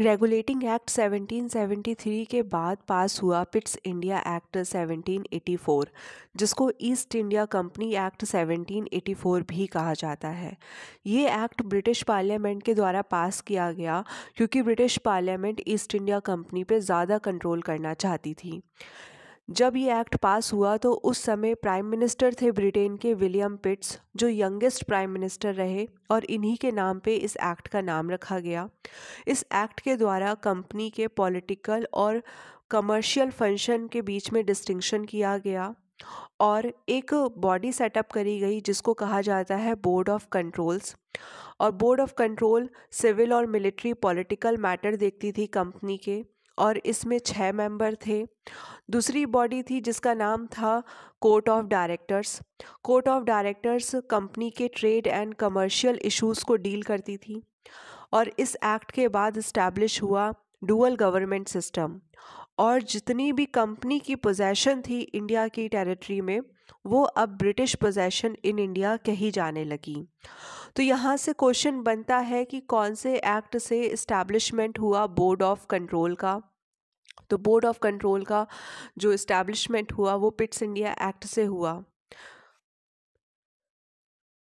Regulating act 1773 के बाद पास हुआ पिट्स इंडिया एक्ट 1784, जिसको ईस्ट इंडिया कंपनी एक्ट 1784 भी कहा जाता है। ये एक्ट ब्रिटिश पार्लियामेंट के द्वारा पास किया गया क्योंकि British parliament east India company पे ज़्यादा कंट्रोल करना चाहती थी। जब ये एक्ट पास हुआ तो उस समय प्राइम मिनिस्टर थे ब्रिटेन के विलियम पिट्स, जो यंगेस्ट प्राइम मिनिस्टर रहे, और इन्हीं के नाम पे इस एक्ट का नाम रखा गया। इस एक्ट के द्वारा कंपनी के पॉलिटिकल और कमर्शियल फंक्शन के बीच में डिस्टिंक्शन किया गया और एक बॉडी सेटअप करी गई जिसको कहा जाता है बोर्ड ऑफ कंट्रोल्स। और बोर्ड ऑफ कंट्रोल सिविल और मिलिट्री पॉलिटिकल मैटर देखती थी कंपनी के, और इसमें 6 मेंबर थे। दूसरी बॉडी थी जिसका नाम था court of directors. Court of directors company के ट्रेड एंड कमर्शियल इश्यूज़ को डील करती थी। और इस एक्ट के बाद इस्टेब्लिश हुआ डुअल गवर्नमेंट सिस्टम, और जितनी भी कंपनी की पोजेशन थी इंडिया की टेरिटरी में, वो अब ब्रिटिश पोजेशन इन इंडिया कही जाने लगी। तो यहाँ से क्वेश्चन बनता है कि कौन से एक्ट से इस्टेब्लिशमेंट हुआ बोर्ड ऑफ कंट्रोल का। तो बोर्ड ऑफ कंट्रोल का जो इस्टेब्लिशमेंट हुआ वो पिट्स इंडिया एक्ट से हुआ।